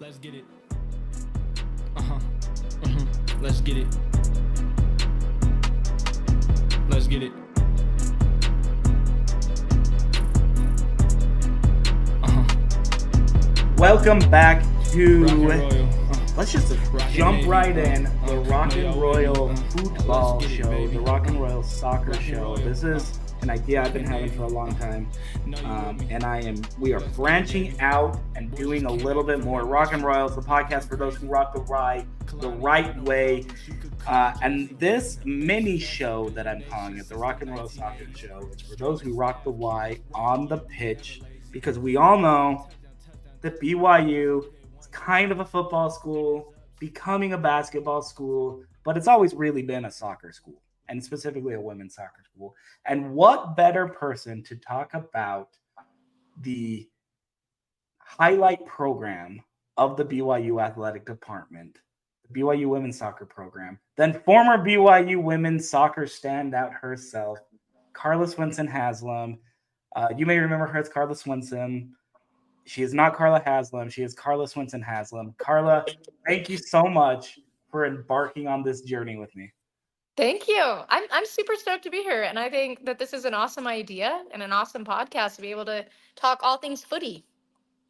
Let's get it. Let's get it. Let's get it. Welcome back to, Royal. let's just jump right in, the Rock and Royal football show, the Rock and Royal soccer show. This is an idea I've been having for a long time, and we are branching out and doing a little bit more. Rock and Royal is the podcast for those who rock the right way. And this mini show that I'm calling it, the Rock and Royal Soccer Show, is for those who rock the Y on the pitch, because we all know that BYU is kind of a football school, becoming a basketball school, but it's always really been a soccer school, and specifically a women's soccer school. And what better person to talk about the highlight program of the BYU athletic department, the BYU women's soccer program, than former BYU women's soccer standout herself, Carla Swensen-Haslam. You may remember her as Carla Swensen. She is not Carla Haslam. She is Carla Swensen-Haslam. Carla, thank you so much for embarking on this journey with me. Thank you. I'm super stoked to be here, and I think that this is an awesome idea and an awesome podcast to be able to talk all things footy.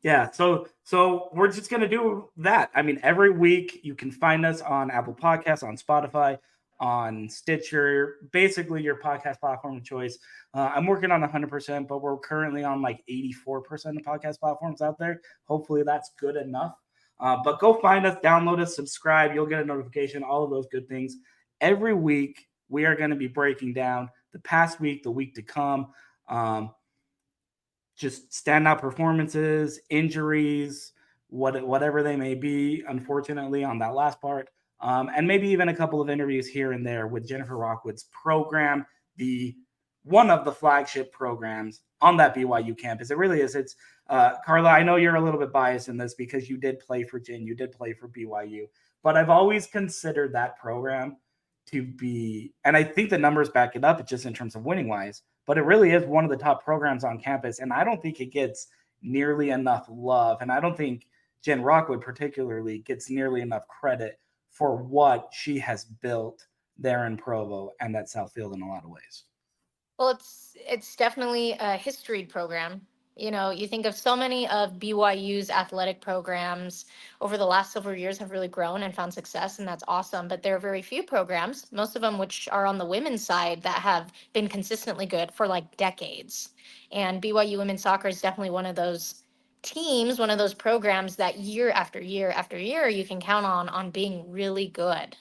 Yeah, so we're just gonna do that. I mean, every week you can find us on Apple Podcasts, on Spotify, on Stitcher, basically your podcast platform of choice. I'm working on 100%, but we're currently on like 84% of podcast platforms out there. Hopefully that's good enough. But go find us, download us, subscribe. You'll get a notification, all of those good things. Every week we are going to be breaking down the past week, the week to come, just standout performances, injuries, whatever they may be, unfortunately, on that last part. And maybe even a couple of interviews here and there with Jennifer Rockwood's program, one of the flagship programs on that BYU campus. It really is. It's Carla, I know you're a little bit biased in this because you did play for Jen, you did play for BYU, but I've always considered that program to be, and I think the numbers back it up, just in terms of winning wise, but it really is one of the top programs on campus. And I don't think it gets nearly enough love. And I don't think Jen Rockwood particularly gets nearly enough credit for what she has built there in Provo and at Southfield in a lot of ways. Well, it's definitely a history program. You know, you think of so many of BYU's athletic programs over the last several years have really grown and found success, and that's awesome. But there are very few programs, most of them which are on the women's side, that have been consistently good for like decades. And BYU women's soccer is definitely one of those teams, one of those programs that year after year after year you can count on being really good.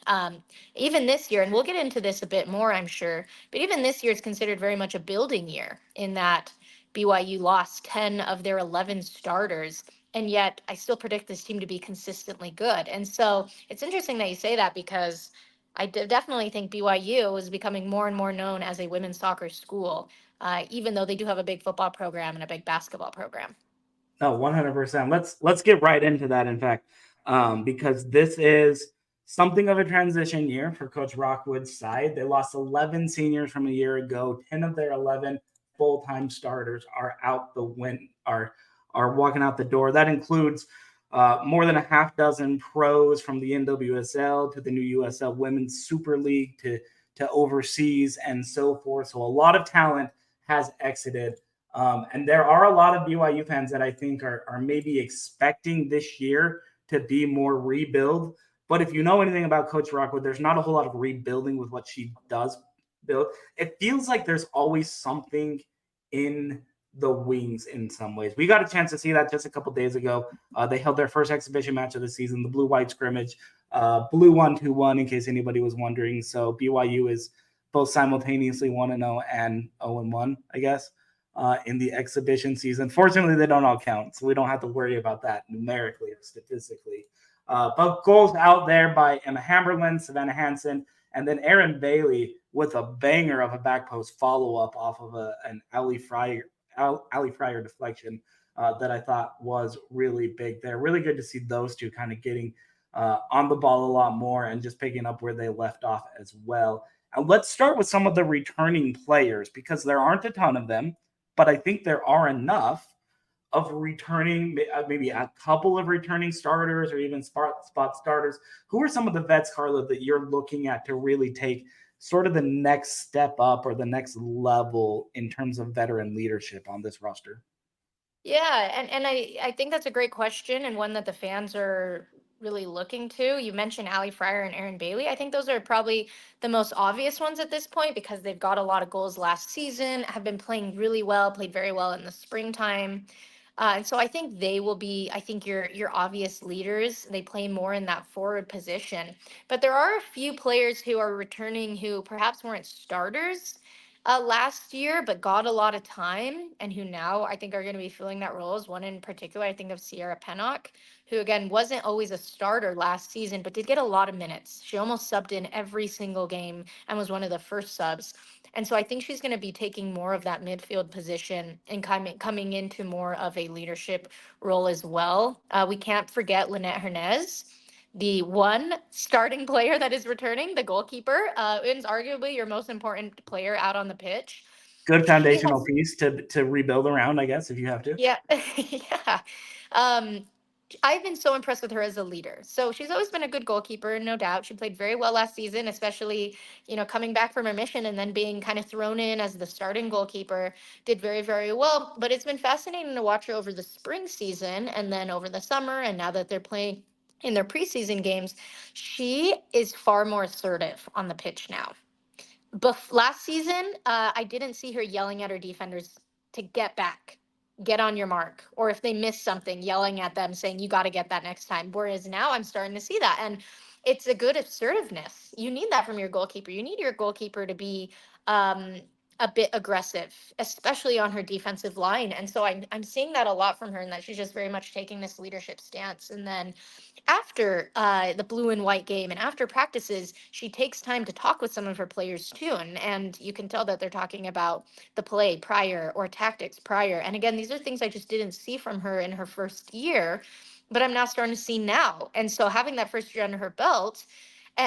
Even this year, and we'll get into this a bit more, I'm sure, but even this year it's considered very much a building year in that BYU lost 10 of their 11 starters, and yet I still predict this team to be consistently good. And so it's interesting that you say that, because I definitely think BYU is becoming more and more known as a women's soccer school, even though they do have a big football program and a big basketball program. No, 100%. Let's get right into that, in fact, because this is something of a transition year for Coach Rockwood's side. They lost 11 seniors from a year ago. 10 of their 11 full-time starters are walking out the door. That includes more than a half dozen pros from the NWSL to the new USL Women's Super League to overseas and so forth. So a lot of talent has exited. And there are a lot of BYU fans that I think are maybe expecting this year to be more rebuild. But if you know anything about Coach Rockwood, there's not a whole lot of rebuilding with what she does build. It feels like there's always something in the wings in some ways. We got a chance to see that just a couple days ago. They held their first exhibition match of the season, the blue-white scrimmage. Blue 1-2-1, in case anybody was wondering. So BYU is both simultaneously 1-0 and 0-1, I guess, in the exhibition season. Fortunately, they don't all count, so we don't have to worry about that numerically or statistically. But goals out there by Emma Hamberlin, Savannah Hansen, and then Erin Bailey with a banger of a back post follow-up off of an Ali Fryer deflection that I thought was really big there. Really good to see those two kind of getting on the ball a lot more and just picking up where they left off as well. And let's start with some of the returning players, because there aren't a ton of them, but I think there are enough of returning, maybe a couple of returning starters or even spot starters? Who are some of the vets, Carla, that you're looking at to really take sort of the next step up or the next level in terms of veteran leadership on this roster? Yeah, and I think that's a great question and one that the fans are really looking to. You mentioned Ali Fryer and Aaron Bailey. I think those are probably the most obvious ones at this point because they've got a lot of goals last season, have been playing really well, played very well in the springtime. And so I think they will be, I think your obvious leaders. They play more in that forward position. But there are a few players who are returning who perhaps weren't starters last year, but got a lot of time and who now I think are going to be filling that role. Is one in particular, I think of Sierra Pennock, who again wasn't always a starter last season, but did get a lot of minutes. She almost subbed in every single game and was one of the first subs. And so I think she's going to be taking more of that midfield position and coming into more of a leadership role as well. We can't forget Lynette Hernandez, the one starting player that is returning, the goalkeeper, is arguably your most important player out on the pitch. Good She foundational has, piece to rebuild around, I guess, if you have to. yeah, yeah. Um, I've been so impressed with her as a leader. So she's always been a good goalkeeper, no doubt. She played very well last season, especially, coming back from remission and then being kind of thrown in as the starting goalkeeper, did very, very well. But it's been fascinating to watch her over the spring season and then over the summer. And now that they're playing in their preseason games, she is far more assertive on the pitch now. Last season, I didn't see her yelling at her defenders to get back, get on your mark, or if they miss something, yelling at them saying, you got to get that next time. Whereas now I'm starting to see that. And it's a good assertiveness. You need that from your goalkeeper. You need your goalkeeper to be um, a bit aggressive, especially on her defensive line. And so I'm seeing that a lot from her, and that she's just very much taking this leadership stance. And then after the blue and white game and after practices, she takes time to talk with some of her players too. And you can tell that they're talking about the play prior or tactics prior. And again, these are things I just didn't see from her in her first year, but I'm now starting to see now. And so having that first year under her belt,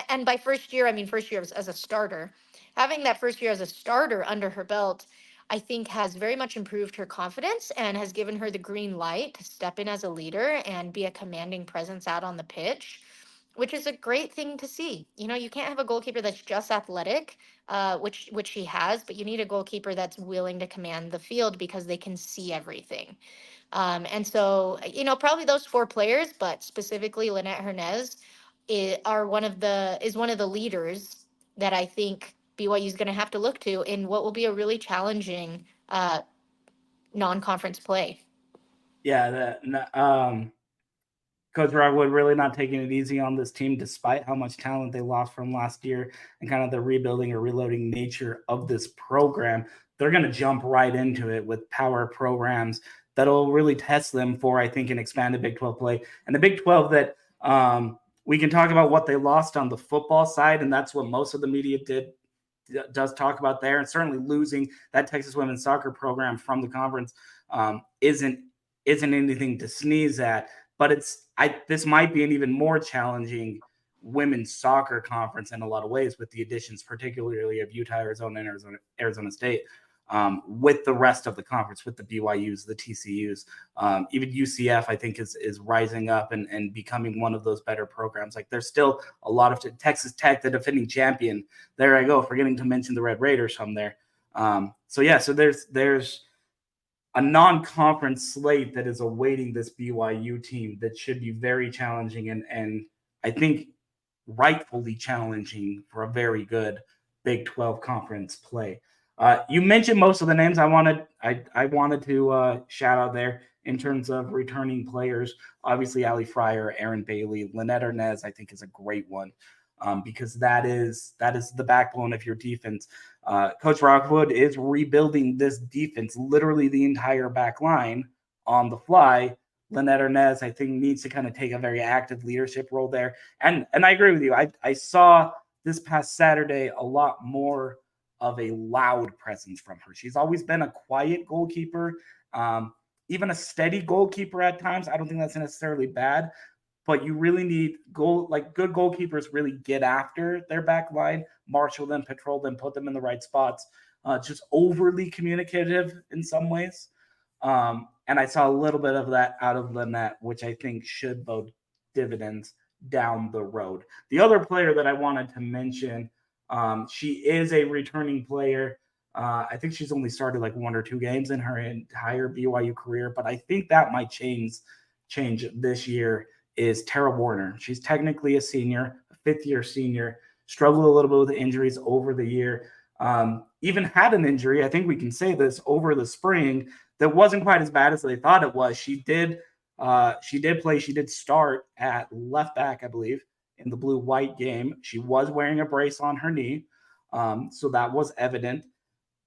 and by first year, I mean first year as a starter, having that first year as a starter under her belt, I think has very much improved her confidence and has given her the green light to step in as a leader and be a commanding presence out on the pitch, which is a great thing to see. You can't have a goalkeeper that's just athletic, which she has, but you need a goalkeeper that's willing to command the field because they can see everything. And so, probably those four players, but specifically Lynette Hernandez is one of the leaders that I think BYU is going to have to look to in what will be a really challenging non-conference play. Yeah, Coach Rockwood really not taking it easy on this team, despite how much talent they lost from last year and kind of the rebuilding or reloading nature of this program. They're going to jump right into it with power programs that'll really test them for, I think, an expanded Big 12 play. And the Big 12 that we can talk about what they lost on the football side, and that's what most of the media does talk about there. And certainly losing that Texas women's soccer program from the conference isn't anything to sneeze at. But this might be an even more challenging women's soccer conference in a lot of ways with the additions, particularly of Utah, Arizona, and Arizona State, with the rest of the conference, with the BYUs, the TCUs, even UCF, I think is rising up and becoming one of those better programs. Like there's still a lot of Texas Tech, the defending champion. There I go, forgetting to mention the Red Raiders from there. So there's a non-conference slate that is awaiting this BYU team that should be very challenging and I think rightfully challenging for a very good Big 12 conference play. You mentioned most of the names I wanted to shout out there in terms of returning players. Obviously, Ali Fryer, Aaron Bailey, Lynette Hernandez, I think is a great one because that is the backbone of your defense. Coach Rockwood is rebuilding this defense, literally the entire back line on the fly. Lynette Hernandez, I think, needs to kind of take a very active leadership role there. And I agree with you. I saw this past Saturday a lot more of a loud presence from her. She's always been a quiet goalkeeper, even a steady goalkeeper at times. I don't think that's necessarily bad, but you really need good goalkeepers really get after their back line, marshal them, patrol them, put them in the right spots. Just overly communicative in some ways. And I saw a little bit of that out of Lynette, which I think should bode dividends down the road. The other player that I wanted to mention, she is a returning player. I think she's only started like 1 or 2 games in her entire BYU career, but I think that might change this year. Is Tara Warner. She's technically a senior, a fifth-year senior, struggled a little bit with injuries over the year. Even had an injury, I think we can say this, over the spring that wasn't quite as bad as they thought it was. She did play. She did start at left back, I believe, in the blue-white game. She was wearing a brace on her knee, so that was evident.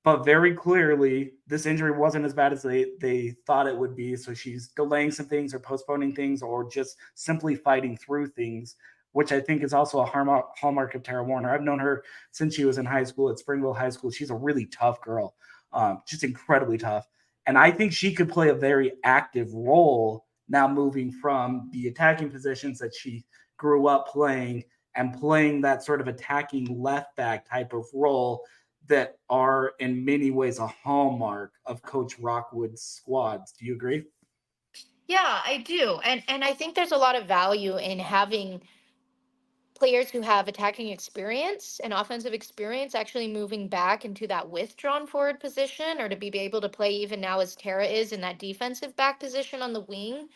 But very clearly, this injury wasn't as bad as they thought it would be. So she's delaying some things or postponing things or just simply fighting through things, which I think is also a hallmark of Tara Warner. I've known her since she was in high school at Springville High School. She's a really tough girl, just incredibly tough. And I think she could play a very active role now, moving from the attacking positions that she grew up playing and playing that sort of attacking left back type of role that are in many ways a hallmark of Coach Rockwood's squads. Do you agree? Yeah, I do. And I think there's a lot of value in having players who have attacking experience and offensive experience actually moving back into that withdrawn forward position, or to be able to play even now as Tara is in that defensive back position on the wing.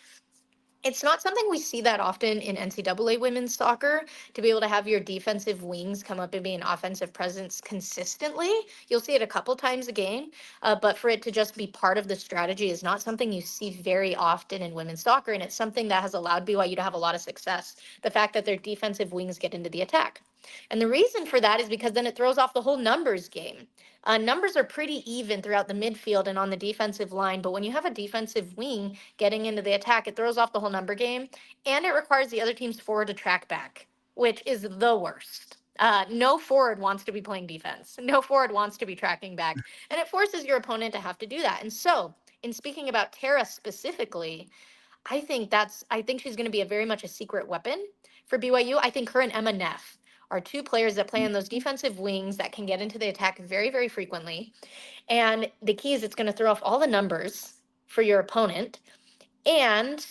It's not something we see that often in NCAA women's soccer, to be able to have your defensive wings come up and be an offensive presence consistently. You'll see it a couple times a game, but for it to just be part of the strategy is not something you see very often in women's soccer, and it's something that has allowed BYU to have a lot of success. The fact that their defensive wings get into the attack. And the reason for that is because then it throws off the whole numbers game. Numbers are pretty even throughout the midfield and on the defensive line, but when you have a defensive wing getting into the attack, it throws off the whole number game, and it requires the other team's forward to track back, which is the worst. No forward wants to be playing defense. No forward wants to be tracking back, and it forces your opponent to have to do that. And so, in speaking about Tara specifically, I think she's going to be a very much a secret weapon for BYU. I think her and Emma Neff are two players that play on those defensive wings that can get into the attack very, very frequently. And the key is it's going to throw off all the numbers for your opponent. And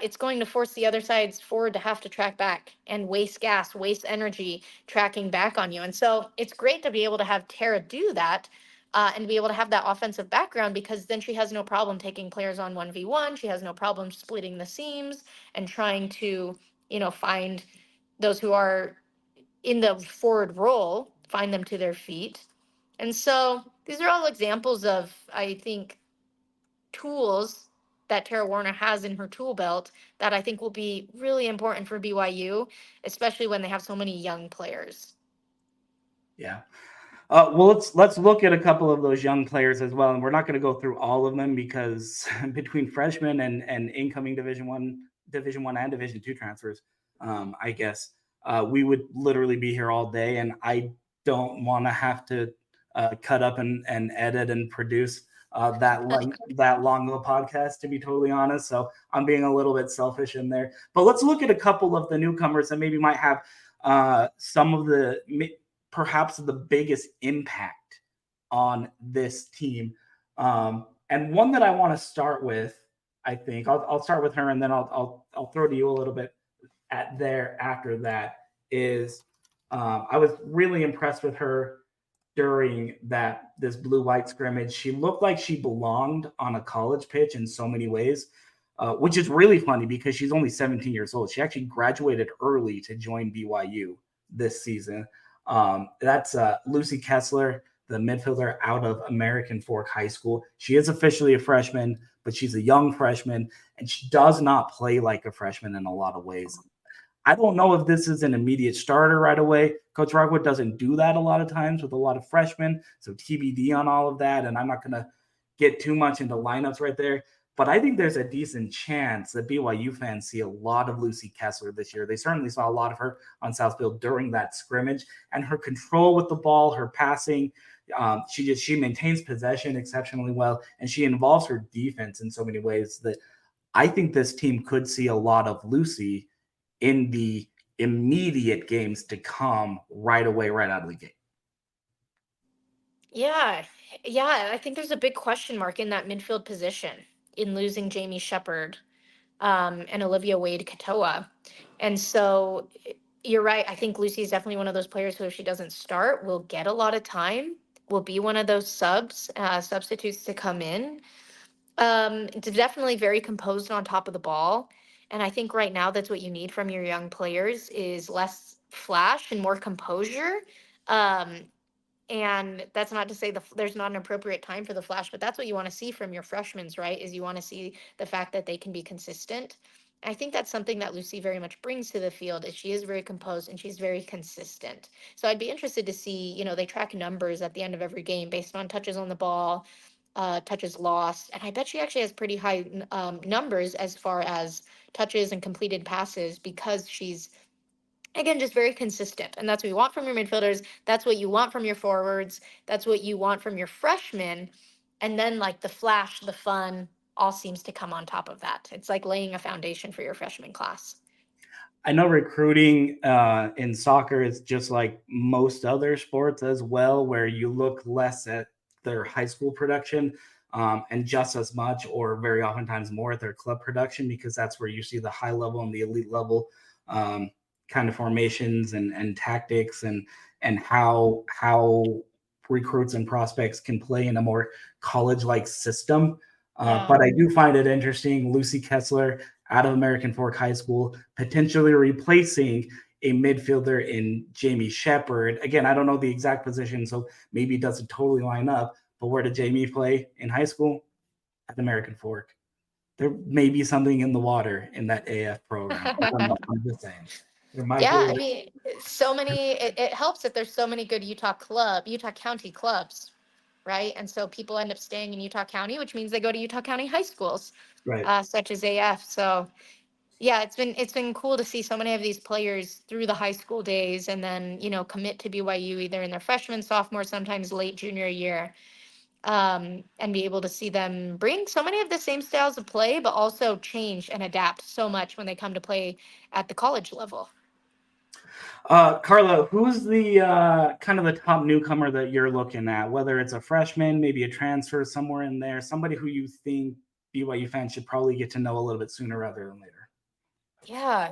it's going to force the other side's forward to have to track back and waste gas, waste energy tracking back on you. And so it's great to be able to have Tara do that, and be able to have that offensive background, because then she has no problem taking players on 1v1. She has no problem splitting the seams and trying to, find those who are in the forward role, find them to their feet. And so these are all examples of, I think, tools that Tara Warner has in her tool belt that I think will be really important for BYU, especially when they have so many young players. Yeah. Well, let's look at a couple of those young players as well, and we're not going to go through all of them because between freshmen and incoming Division One and Division Two transfers, I guess we would literally be here all day, and I don't want to have to cut up and edit and produce that long of a podcast, to be totally honest. So I'm being a little bit selfish in there. But let's look at a couple of the newcomers that maybe might have some of the perhaps the biggest impact on this team. And one that I want to start with, I think I'll start with her, and then I'll throw to you a little bit after that. Is I was really impressed with her during this blue-white scrimmage. She looked like she belonged on a college pitch in so many ways, which is really funny because she's only 17 years old. She actually graduated early to join BYU this season. That's Lucy Kessler, the midfielder out of American Fork High School. She is officially a freshman, but she's a young freshman, and she does not play like a freshman in a lot of ways. I don't know if this is an immediate starter right away. Coach Rockwood doesn't do that a lot of times with a lot of freshmen, so TBD on all of that, and I'm not going to get too much into lineups right there. But I think there's a decent chance that BYU fans see a lot of Lucy Kessler this year. They certainly saw a lot of her on Southfield during that scrimmage, and her control with the ball, her passing, she maintains possession exceptionally well, and she involves her defense in so many ways that I think this team could see a lot of Lucy in the immediate games to come right away, right out of the gate. Yeah. I think there's a big question mark in that midfield position. in losing Jamie Shepard and Olivia Wade Katoa. And so you're right. I think Lucy is definitely one of those players who, if she doesn't start, will get a lot of time, will be one of those substitutes to come in. It's definitely very composed on top of the ball. And I think right now that's what you need from your young players is less flash and more composure. Um, and that's not to say there's not an appropriate time for the flash, but that's what you want to see from your freshmen, right? Is you want to see the fact that they can be consistent. I think that's something that Lucy very much brings to the field is she is very composed and she's very consistent. So I'd be interested to see, they track numbers at the end of every game based on touches on the ball, touches lost. And I bet she actually has pretty high numbers as far as touches and completed passes because she's, again, just very consistent. And that's what you want from your midfielders. That's what you want from your forwards. That's what you want from your freshmen. And then, like, the flash, the fun, all seems to come on top of that. It's like laying a foundation for your freshman class. I know recruiting in soccer is just like most other sports as well, where you look less at their high school production and just as much, or very oftentimes more, at their club production, because that's where you see the high level and the elite level kind of formations and tactics and how recruits and prospects can play in a more college-like system. But I do find it interesting, Lucy Kessler out of American Fork High School, potentially replacing a midfielder in Jamie Shepard. Again, I don't know the exact position, so maybe it doesn't totally line up, but where did Jamie play in high school? At American Fork. There may be something in the water in that AF program. I'm just saying. Yeah, I mean, so many, it helps that there's so many good Utah County clubs, right? And so people end up staying in Utah County, which means they go to Utah County high schools, right. Such as AF. So yeah, it's been cool to see so many of these players through the high school days and then, commit to BYU either in their freshman, sophomore, sometimes late junior year, and be able to see them bring so many of the same styles of play, but also change and adapt so much when they come to play at the college level. Carla, who's the kind of the top newcomer that you're looking at, whether it's a freshman, maybe a transfer somewhere in there, somebody who you think BYU fans should probably get to know a little bit sooner rather than later? Yeah.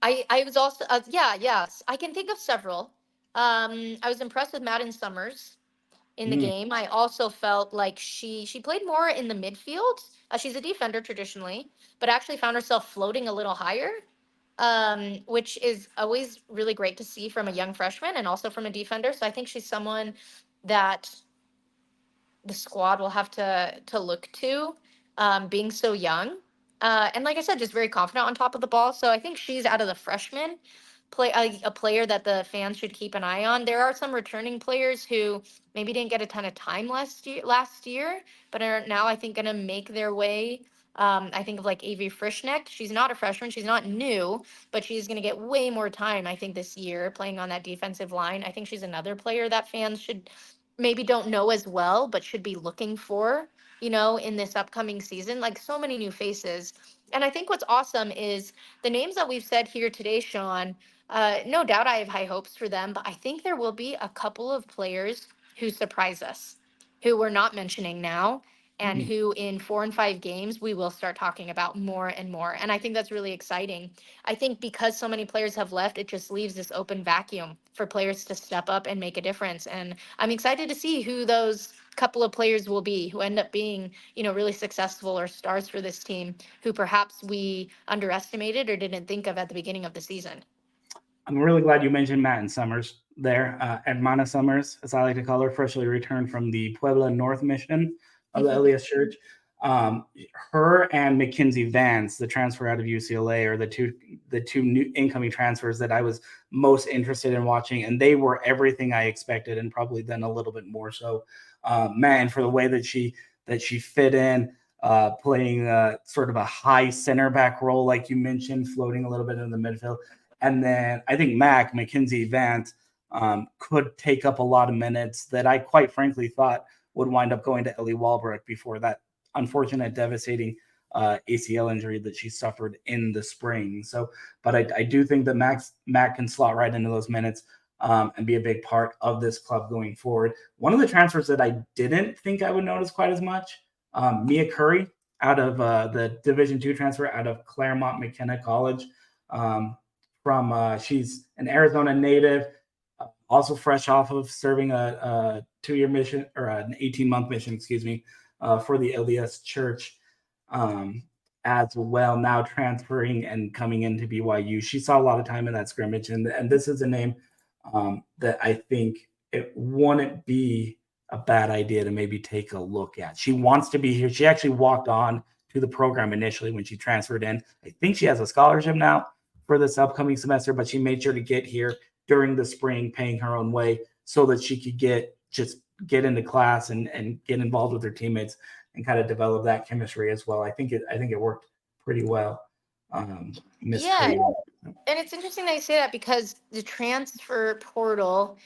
I was also, yes, I can think of several. I was impressed with Madden Summers in the game. I also felt like she played more in the midfield. She's a defender traditionally, but actually found herself floating a little higher, which is always really great to see from a young freshman and also from a defender. So I think she's someone that the squad will have to look to, being so young. And like I said, just very confident on top of the ball. So I think she's out of the freshmen a player that the fans should keep an eye on. There are some returning players who maybe didn't get a ton of time last year, but are now, I think, going to make their way. I think of like Avery Frischneck. She's not a freshman. She's not new, but she's going to get way more time, I think, this year playing on that defensive line. I think she's another player that fans should maybe don't know as well, but should be looking for, in this upcoming season. Like, so many new faces. And I think what's awesome is the names that we've said here today, Sean. No doubt I have high hopes for them, but I think there will be a couple of players who surprise us, who we're not mentioning now, and who in 4 and 5 games we will start talking about more and more. And I think that's really exciting. I think because so many players have left, it just leaves this open vacuum for players to step up and make a difference. And I'm excited to see who those couple of players will be who end up being, really successful or stars for this team, who perhaps we underestimated or didn't think of at the beginning of the season. I'm really glad you mentioned Madden Summers there. Hermana Summers, as I like to call her, freshly returned from the Puebla North mission of the LDS Church. Her and Mackenzie Vance, the transfer out of UCLA, are the two new incoming transfers that I was most interested in watching, and they were everything I expected, and probably then a little bit more so. Man, for the way that she fit in, playing sort of a high center back role, like you mentioned, floating a little bit in the midfield. And then I think Mackenzie Vance could take up a lot of minutes that I quite frankly thought would wind up going to Ellie Walbrook before that unfortunate, devastating ACL injury that she suffered in the spring. So, but I do think that Mac can slot right into those minutes. and be a big part of this club going forward. One of the transfers that I didn't think I would notice quite as much, Mia Curry, out of the Division II transfer out of Claremont McKenna College. She's an Arizona native, also fresh off of serving a 2-year mission, or an 18-month mission, for the LDS Church as well, now transferring and coming into BYU. She saw a lot of time in that scrimmage, and this is a name that I think it wouldn't be a bad idea to maybe take a look at. She wants to be here. She actually walked on to the program initially when she transferred in. I think she has a scholarship now for this upcoming semester, but she made sure to get here during the spring, paying her own way so that she could get into class and get involved with her teammates and kind of develop that chemistry as well. I think it worked pretty well. Yeah, and it's interesting that you say that, because the transfer portal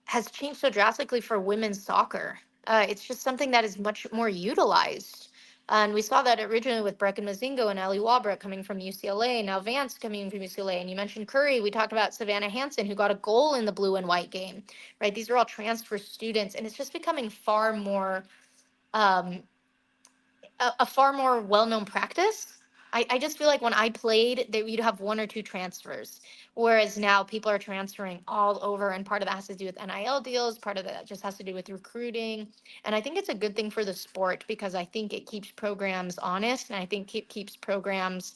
has changed so drastically for women's soccer. It's just something that is much more utilized. And we saw that originally with Brecken Mazingo and Ellie Walbrook coming from UCLA, now Vance coming from UCLA. And you mentioned Curry. We talked about Savannah Hansen, who got a goal in the blue and white game, right? These are all transfer students, and it's just becoming far more, a far more well-known practice. I just feel like when I played, you'd have 1 or 2 transfers, whereas now people are transferring all over, and part of that has to do with NIL deals, part of that just has to do with recruiting. And I think it's a good thing for the sport, because I think it keeps programs honest, and I think it keeps programs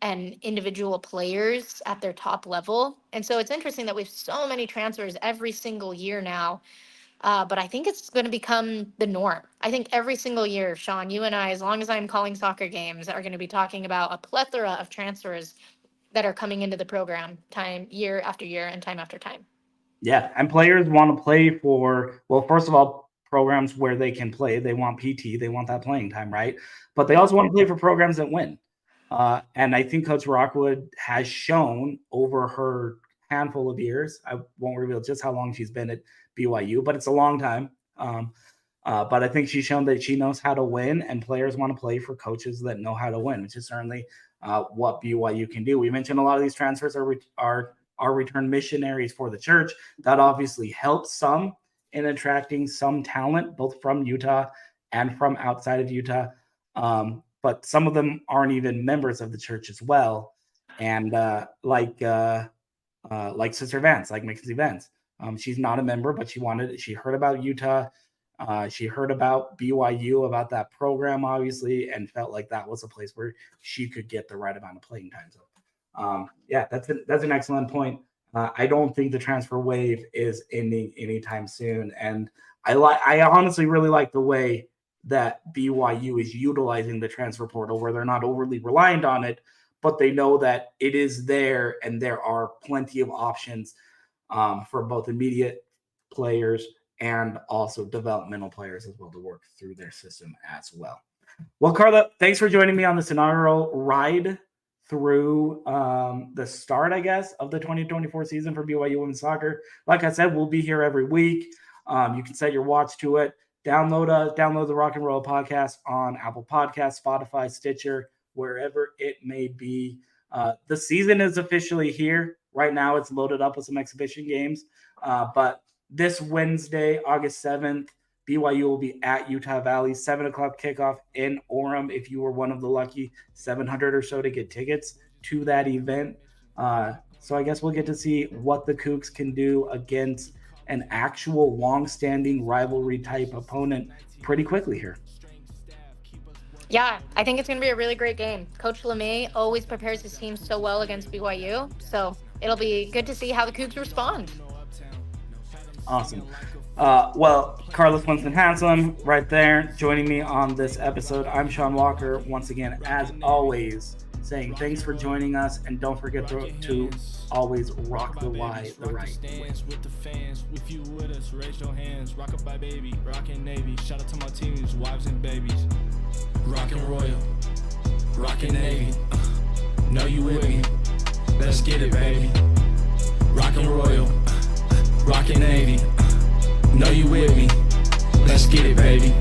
and individual players at their top level. And so it's interesting that we have so many transfers every single year now. But I think it's going to become the norm. I think every single year, Sean, you and I, as long as I'm calling soccer games, are going to be talking about a plethora of transfers that are coming into the program year after year and time after time. Yeah, and players want to play for, well, first of all, programs where they can play. They want PT. They want that playing time, right? But they also want to play for programs that win. And I think Coach Rockwood has shown over her handful of years, I won't reveal just how long she's been at BYU, but it's a long time. But I think she's shown that she knows how to win, and players want to play for coaches that know how to win, which is certainly what BYU can do. We mentioned a lot of these transfers are return missionaries for the church. That obviously helps some in attracting some talent, both from Utah and from outside of Utah. But some of them aren't even members of the church as well. And like Sister Vance, like Mackenzie Vance. She's not a member, but she heard about Utah. She heard about BYU, about that program, obviously, and felt like that was a place where she could get the right amount of playing time. So, yeah, that's an excellent point. I don't think the transfer wave is ending anytime soon. And I honestly really like the way that BYU is utilizing the transfer portal, where they're not overly reliant on it, but they know that it is there and there are plenty of options for both immediate players and also developmental players as well to work through their system as well. Well, Carla, thanks for joining me on this inaugural ride through the start, I guess, of the 2024 season for BYU women's soccer. Like I said, we'll be here every week. You can set your watch to it. Download the Rock and Roll podcast on Apple Podcasts, Spotify, Stitcher, wherever it may be. The season is officially here. Right now, it's loaded up with some exhibition games. But this Wednesday, August 7th, BYU will be at Utah Valley, 7 o'clock kickoff in Orem. If you were one of the lucky 700 or so to get tickets to that event. So I guess we'll get to see what the Cougs can do against an actual long-standing rivalry type opponent pretty quickly here. Yeah, I think it's going to be a really great game. Coach LeMay always prepares his team so well against BYU, so it'll be good to see how the Cougs respond. Awesome. Well, Carla Swensen-Haslam right there joining me on this episode. I'm Sean Walker, once again, as always, saying thanks for joining us, and don't forget to always rock the Y the right way. With the fans, if you with us, raise your hands. Rock up by baby, rockin' Navy. Shout out to my teams, wives and babies. Rockin' Royal, rockin' Navy. Know you with me, let's get it, baby. Rockin' Royal, rockin' Navy. Know you with me, let's get it, baby.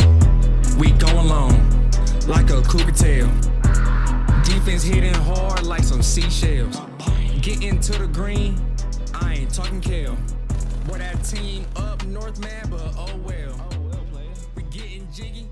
We going long, like a cougar tail. Defense hitting hard like some seashells. Get into the green, I ain't talking kale. Boy, that team up north, man, but oh well. We getting jiggy.